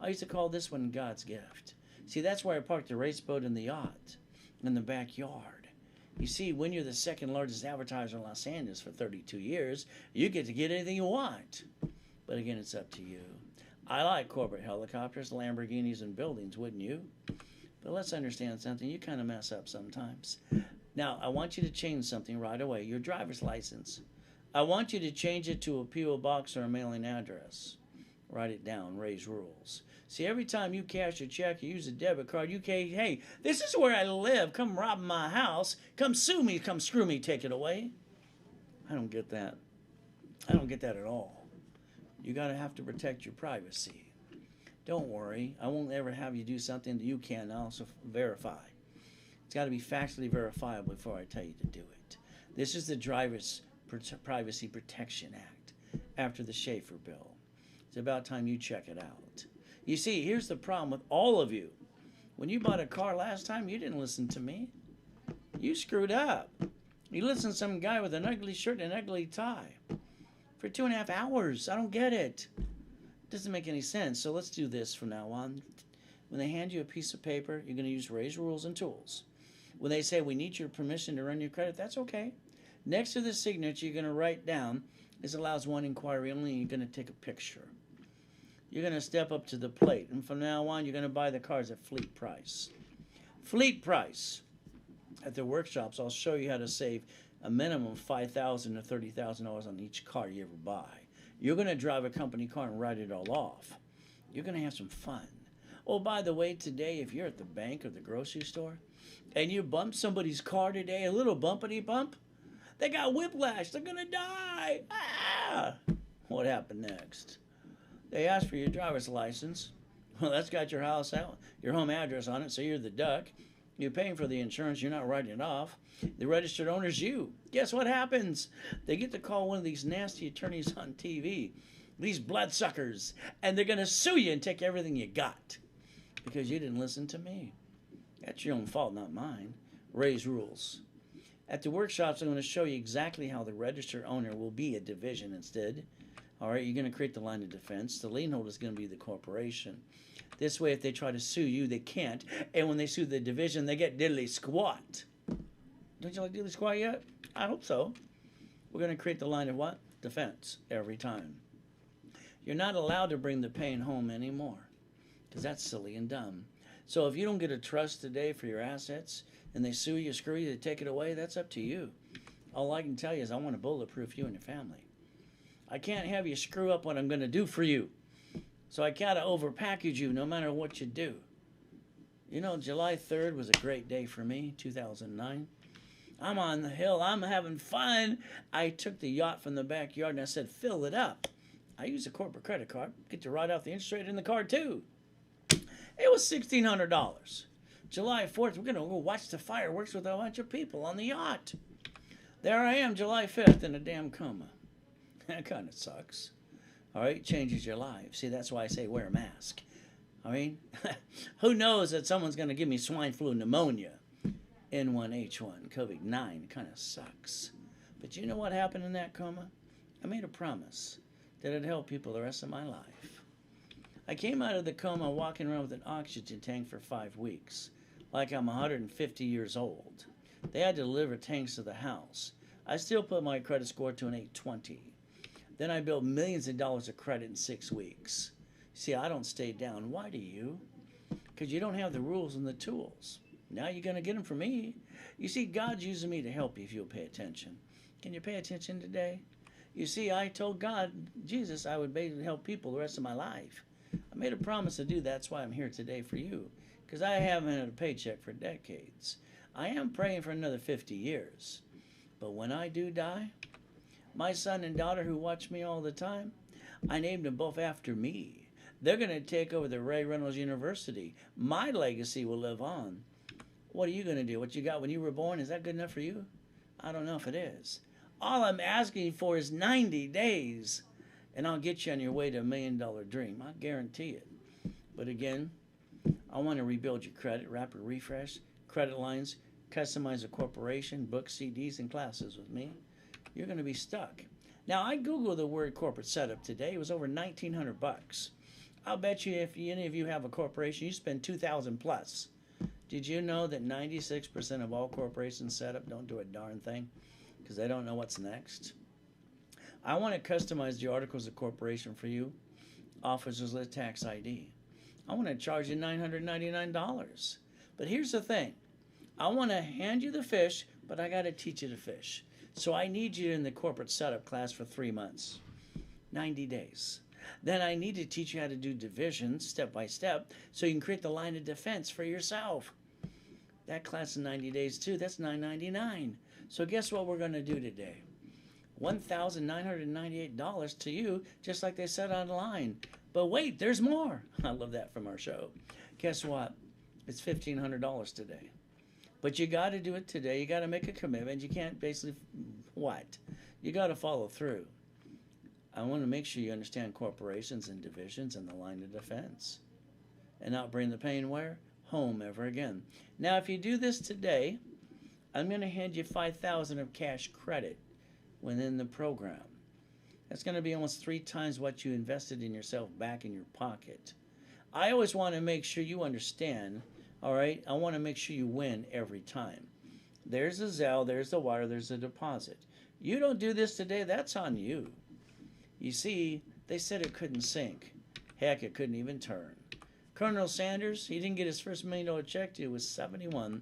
I used to call this one God's gift. See, that's where I parked the race boat and the yacht in the backyard. You see, when you're the second largest advertiser in Los Angeles for 32 years, you get to get anything you want. But again, it's up to you. I like corporate helicopters, Lamborghinis, and buildings, wouldn't you? But let's understand something. You kind of mess up sometimes. Now, I want you to change something right away. Your driver's license. I want you to change it to a P.O. box or a mailing address. Write it down. Raise rules. See, every time you cash a check, you use a debit card, you say, hey, this is where I live. Come rob my house. Come sue me. Come screw me. Take it away. I don't get that. I don't get that at all. You got to have to protect your privacy. Don't worry. I won't ever have you do something that you can't also verify. It's got to be factually verifiable before I tell you to do it. This is the Driver's Privacy Protection Act after the Schaefer bill. It's about time you check it out. You see, here's the problem with all of you. When you bought a car last time, you didn't listen to me. You screwed up. You listened to some guy with an ugly shirt and an ugly tie for 2.5 hours. I don't get it. It doesn't make any sense. So let's do this from now on. When they hand you a piece of paper, you're going to use Raise Rules and Tools. When they say we need your permission to run your credit, that's okay. Next to the signature, you're going to write down, this allows one inquiry only, and you're going to take a picture. You're going to step up to the plate, and from now on, you're going to buy the cars at fleet price. Fleet price. At the workshops, I'll show you how to save a minimum of $5,000 to $30,000 on each car you ever buy. You're going to drive a company car and write it all off. You're going to have some fun. Oh, by the way, today, if you're at the bank or the grocery store, and you bump somebody's car today, a little bumpity bump, they got whiplash. They're going to die. Ah! What happened next? They asked for your driver's license. Well, that's got your house out, your home address on it, so you're the duck. You're paying for the insurance. You're not writing it off. The registered owner's you. Guess what happens? They get to call one of these nasty attorneys on TV, these bloodsuckers, and they're going to sue you and take everything you got because you didn't listen to me. That's your own fault, not mine. Raise rules. At the workshops, I'm going to show you exactly how the registered owner will be a division instead. All right, you're going to create the line of defense. The lien holder is going to be the corporation. This way, if they try to sue you, they can't. And when they sue the division, they get diddly squat. Don't you like diddly squat yet? I hope so. We're going to create the line of what? Defense every time. You're not allowed to bring the pain home anymore because that's silly and dumb. So if you don't get a trust today for your assets and they sue you, screw you, they take it away, that's up to you. All I can tell you is I want to bulletproof you and your family. I can't have you screw up what I'm going to do for you. So I got to overpackage you no matter what you do. You know, July 3rd was a great day for me, 2009. I'm on the hill. I'm having fun. I took the yacht from the backyard and I said, fill it up. I use a corporate credit card. Get to write off the interest rate in the card too. It was $1,600. July 4th, we're going to go watch the fireworks with a bunch of people on the yacht. There I am, July 5th, in a damn coma. That kind of sucks. All right, it changes your life. See, that's why I say wear a mask. I mean, who knows that someone's going to give me swine flu, pneumonia, N1H1, COVID-9. It kind of sucks. But you know what happened in that coma? I made a promise that I'd help people the rest of my life. I came out of the coma walking around with an oxygen tank for 5 weeks, like I'm 150 years old. They had to deliver tanks to the house. I still put my credit score to an 820. Then I built millions of dollars of credit in 6 weeks. See, I don't stay down. Why do you? Because you don't have the rules and the tools. Now you're going to get them from me. You see, God's using me to help you if you'll pay attention. Can you pay attention today? You see, I told God, Jesus, I would basically help people the rest of my life. I made a promise to do that. That's why I'm here today for you. Because I haven't had a paycheck for decades. I am praying for another 50 years. But when I do die, my son and daughter who watch me all the time, I named them both after me. They're going to take over the Reynolds University. My legacy will live on. What are you going to do? What you got when you were born, is that good enough for you? I don't know if it is. All I'm asking for is 90 days, and I'll get you on your way to $1 million dream. I guarantee it. But again, I want to rebuild your credit, rapid refresh, credit lines, customize a corporation, book CDs and classes with me. You're going to be stuck. Now, I Googled the word corporate setup today. It was over $1,900. I'll bet you if any of you have a corporation, you spend $2,000 plus. Did you know that 96% of all corporations set up don't do a darn thing because they don't know what's next? I want to customize the articles of corporation for you. Officers list tax ID. I want to charge you $999. But here's the thing. I want to hand you the fish, but I got to teach you to fish. So I need you in the corporate setup class for 3 months, 90 days. Then I need to teach you how to do divisions step by step so you can create the line of defense for yourself. That class in 90 days too, that's $999. So guess what we're going to do today? $1,998 to you, just like they said online. But wait, there's more. I love that from our show. Guess what? It's $1,500 today. But you got to do it today. You got to make a commitment. You can't basically, what? You got to follow through. I want to make sure you understand corporations and divisions and the line of defense. And not bring the pain where? Home ever again. Now, if you do this today, I'm going to hand you $5,000 of cash credit within the program. That's going to be almost 3 times what you invested in yourself back in your pocket. I always want to make sure you understand, all right? I want to make sure you win every time. There's the Zelle, there's the wire, there's the deposit. You don't do this today, that's on you. You see, they said it couldn't sink. Heck, it couldn't even turn. Colonel Sanders, he didn't get his first $1 million check till he was 71.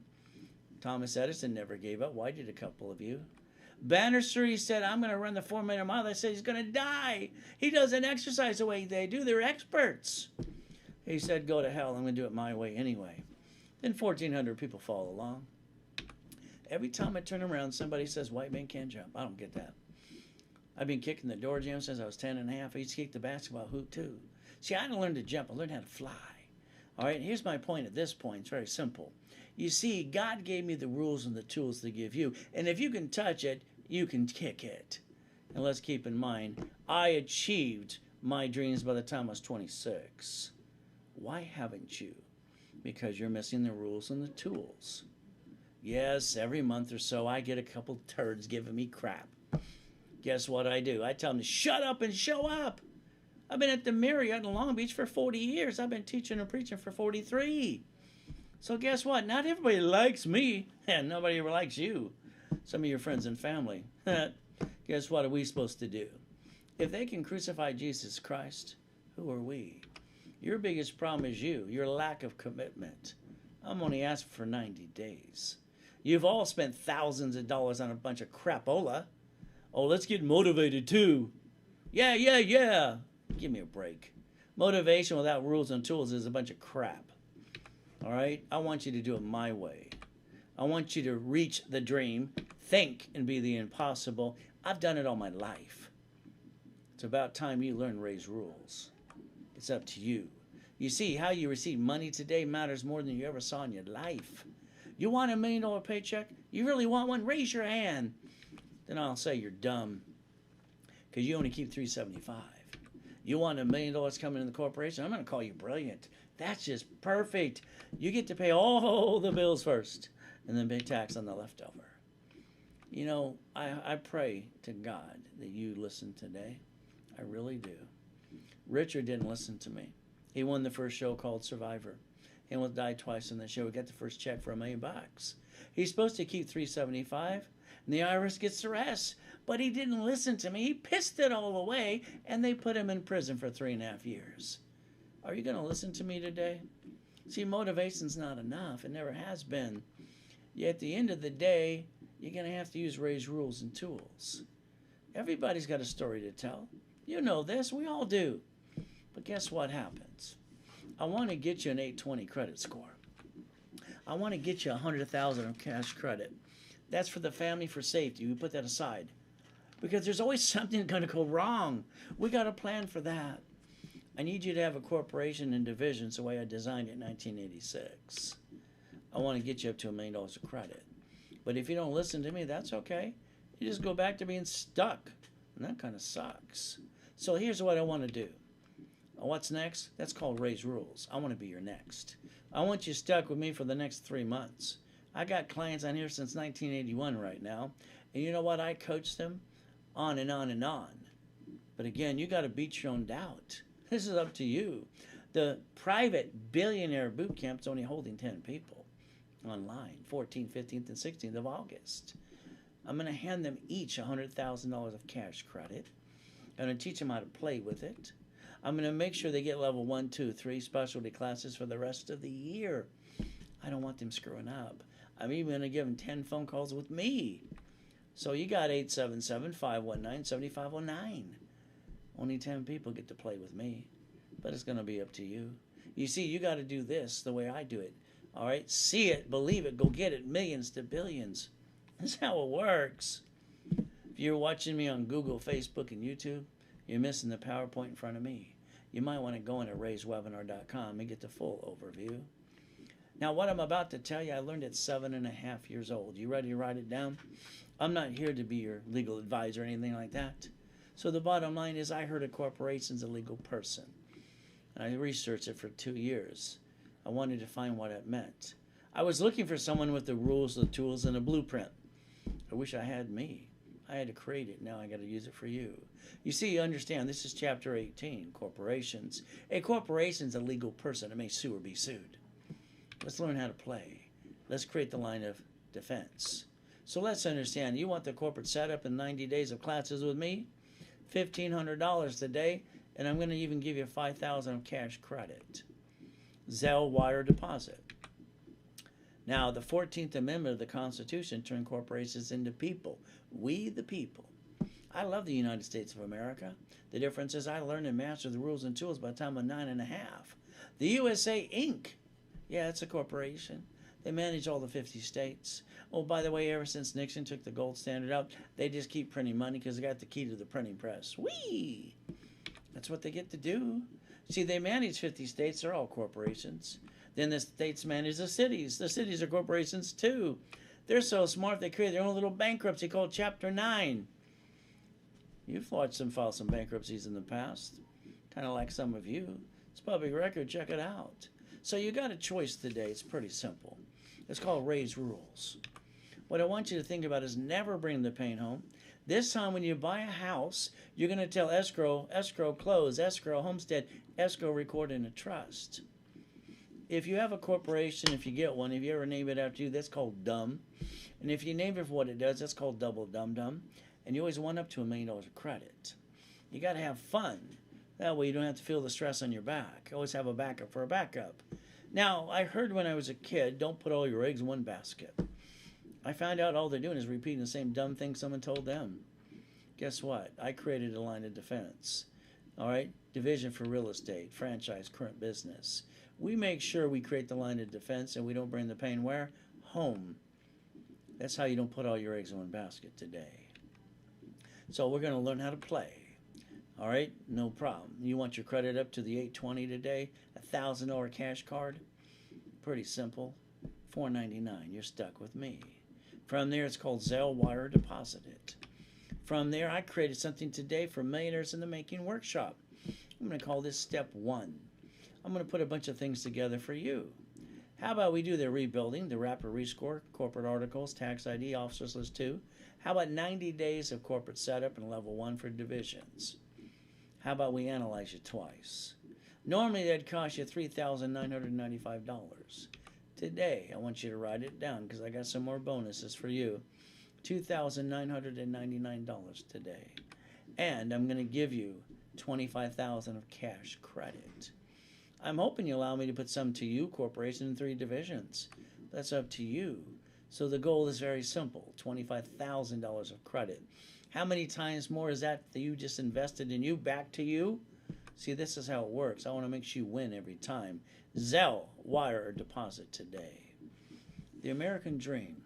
Thomas Edison never gave up. Why did a couple of you? Bannister, he said, I'm going to run the 4-minute mile. They said he's going to die. He doesn't exercise the way they do. They're experts. He said, go to hell. I'm going to do it my way anyway. Then 1,400 people follow along. Every time I turn around, somebody says, white men can't jump. I don't get that. I've been kicking the door jam since I was 10 and a half. I used to kick the basketball hoop too. See, I didn't learn to jump. I learned how to fly. All right, here's my point at this point. It's very simple. You see, God gave me the rules and the tools to give you. And if you can touch it, you can kick it. And let's keep in mind, I achieved my dreams by the time I was 26. Why haven't you? Because you're missing the rules and the tools. Yes, every month or so, I get a couple turds giving me crap. Guess what I do? I tell them to shut up and show up. I've been at the Marriott in Long Beach for 40 years. I've been teaching and preaching for 43. So guess what? Not everybody likes me. And nobody ever likes you. Some of your friends and family. Guess what are we supposed to do? If they can crucify Jesus Christ, who are we? Your biggest problem is you, your lack of commitment. I'm only asking for 90 days. You've all spent thousands of dollars on a bunch of crapola. Oh, let's get motivated too. Yeah. Give me a break. Motivation without rules and tools is a bunch of crap. All right? I want you to do it my way. I want you to reach the dream, think and be the impossible. I've done it all my life. It's about time you learn to raise rules. It's up to you. You see, how you receive money today matters more than you ever saw in your life. You want a $1 million paycheck? You really want one? Raise your hand. Then I'll say you're dumb because you only keep $375. You want $1 million coming in the corporation? I'm going to call you brilliant. That's just perfect. You get to pay all the bills first and then pay tax on the leftover. You know, I pray to God that you listen today. I really do. Richard didn't listen to me. He won the first show called Survivor. He almost died twice in the show. We got the first check for $1 million. He's supposed to keep $375, and the IRS gets the rest. But he didn't listen to me. He pissed it all away, and they put him in prison for 3.5 years. Are you going to listen to me today? See, motivation's not enough. It never has been. Yet at the end of the day, you're going to have to use Ray's rules and tools. Everybody's got a story to tell. You know this. We all do. But guess what happens? I want to get you an 820 credit score. I want to get you $100,000 of cash credit. That's for the family, for safety. We put that aside. Because there's always something going to go wrong. We got a plan for that. I need you to have a corporation and divisions the way I designed it in 1986. I want to get you up to $1 million of credit. But if you don't listen to me, that's okay. You just go back to being stuck. And that kind of sucks. So here's what I want to do. What's next? That's called Ray's Rules. I want to be your next. I want you stuck with me for the next 3 months. I got clients on here since 1981 right now. And you know what? I coach them on and on and on. But again, you got to beat your own doubt. This is up to you. The private billionaire boot camp's only holding 10 people online, 14th, 15th, and 16th of August. I'm going to hand them each $100,000 of cash credit. I'm going to teach them how to play with it. I'm going to make sure they get level 1, 2, 3 specialty classes for the rest of the year. I don't want them screwing up. I'm even going to give them 10 phone calls with me. So you got 877-519-7509. Only 10 people get to play with me. But it's going to be up to you. You see, you got to do this the way I do it. All right? See it, believe it, go get it. Millions to billions. That's how it works. If you're watching me on Google, Facebook, and YouTube, you're missing the PowerPoint in front of me. You might want to go into rayswebinar.com and get the full overview. Now, what I'm about to tell you, I learned at 7.5 years old. You ready to write it down? I'm not here to be your legal advisor or anything like that. So the bottom line is I heard a corporation's a legal person. And I researched it for 2 years. I wanted to find what it meant. I was looking for someone with the rules, the tools, and a blueprint. I wish I had me. I had to create it. Now I got to use it for you. You see, you understand, this is chapter 18, corporations. A corporation's a legal person. It may sue or be sued. Let's learn how to play. Let's create the line of defense. So let's understand, you want the corporate setup in 90 days of classes with me? $1,500 today, and I'm going to even give you $5,000 of cash credit. Zelle wire deposit. Now, the 14th Amendment of the Constitution turned corporations into people. We the people. I love the United States of America. The difference is I learned and mastered the rules and tools by the time I'm 9.5. The USA Inc. Yeah, it's a corporation. They manage all the 50 states. Oh, by the way, ever since Nixon took the gold standard out, they just keep printing money because they got the key to the printing press. Whee! That's what they get to do. See, they manage 50 states. They're all corporations. Then the states manage the cities. The cities are corporations too. They're so smart they create their own little bankruptcy called Chapter 9. You've watched them file some bankruptcies in the past. Kind of like some of you. It's public record. Check it out. So you got a choice today. It's pretty simple. It's called Ray's Rules. What I want you to think about is never bring the pain home. This time when you buy a house, you're going to tell escrow, escrow close, escrow homestead, escrow record in a trust. If you have a corporation, if you get one, if you ever name it after you, that's called dumb. And if you name it for what it does, that's called double dum-dum. And you always want up to $1 million of credit. You got to have fun. That way you don't have to feel the stress on your back. Always have a backup for a backup. Now, I heard when I was a kid, don't put all your eggs in one basket. I found out all they're doing is repeating the same dumb thing someone told them. Guess what? I created a line of defense. All right? Division for real estate, franchise, current business. We make sure we create the line of defense and we don't bring the pain where? Home. That's how you don't put all your eggs in one basket today. So we're going to learn how to play. All right? No problem. You want your credit up to the 820 today? $1,000 cash card? Pretty simple. $4.99. You're stuck with me. From there, it's called Zelle Wire Deposit It. From there, I created something today for Millionaires in the Making workshop. I'm going to call this step 1. I'm going to put a bunch of things together for you. How about we do the rebuilding, the rapid rescore, corporate articles, tax ID, officers list 2. How about 90 days of corporate setup and level 1 for divisions? How about we analyze you twice? Normally that'd cost you $3,995. Today, I want you to write it down because I got some more bonuses for you. $2,999 today. And I'm going to give you $25,000 of cash credit. I'm hoping you allow me to put some to you, corporation, in 3 divisions. That's up to you. So the goal is very simple, $25,000 of credit. How many times more is that you just invested in you back to you? See, this is how it works. I want to make sure you win every time. Zelle, wire, or deposit today. The American dream.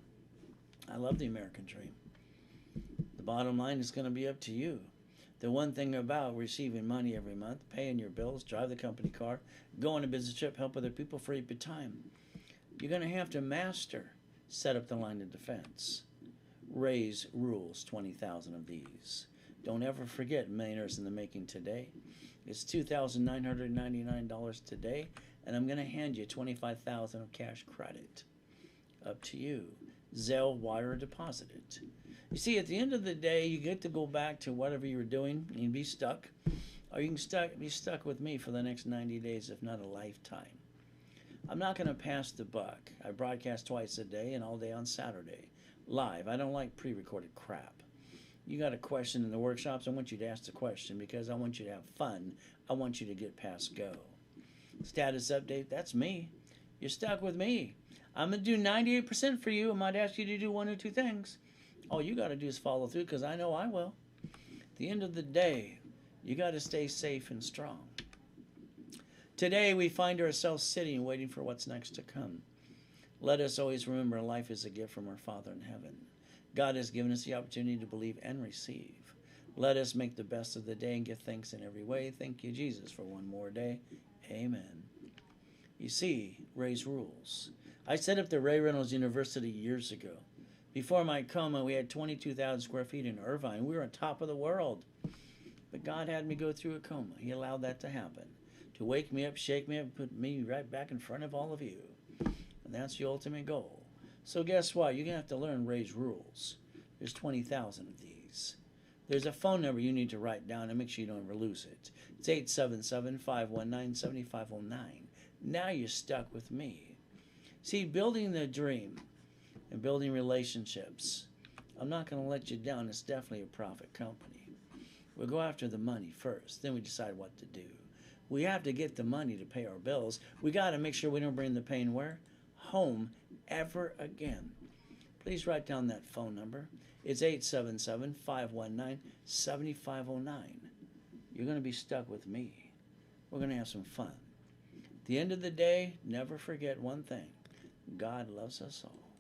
I love the American dream. The bottom line is going to be up to you. The one thing about receiving money every month, paying your bills, drive the company car, go on a business trip, help other people, free up your time. You're going to have to master, set up the line of defense. Raise rules, 20,000 of these. Don't ever forget millionaires in the making today. It's $2,999 today, and I'm going to hand you $25,000 of cash credit. Up to you. Zelle, wire, or deposit it. You see, at the end of the day, you get to go back to whatever you were doing and be stuck, or you can be stuck with me for the next 90 days, if not a lifetime. I'm not going to pass the buck. I broadcast twice a day and all day on Saturday. Live. I don't like pre-recorded crap. You got a question in the workshops, I want you to ask the question because I want you to have fun. I want you to get past go. Status update, that's me. You're stuck with me. I'm going to do 98% for you. I might ask you to do 1 or 2 things. All you got to do is follow through because I know I will. At the end of the day, you got to stay safe and strong. Today, we find ourselves sitting waiting for what's next to come. Let us always remember life is a gift from our Father in heaven. God has given us the opportunity to believe and receive. Let us make the best of the day and give thanks in every way. Thank you, Jesus, for one more day. Amen. You see, raise rules. I set up the Reynolds University years ago. Before my coma, we had 22,000 square feet in Irvine. We were on top of the world. But God had me go through a coma. He allowed that to happen. To wake me up, shake me up, put me right back in front of all of you. And that's the ultimate goal. So guess what? You're going to have to learn raise rules. There's 20,000 of these. There's a phone number you need to write down and make sure you don't ever lose it. It's 877-519-7509. Now you're stuck with me. See, building the dream and building relationships, I'm not going to let you down. It's definitely a profit company. We'll go after the money first. Then we decide what to do. We have to get the money to pay our bills. We got to make sure we don't bring the pain where? Home ever again. Please write down that phone number. It's 877-519-7509. You're going to be stuck with me. We're going to have some fun. At the end of the day, never forget one thing. God loves us all.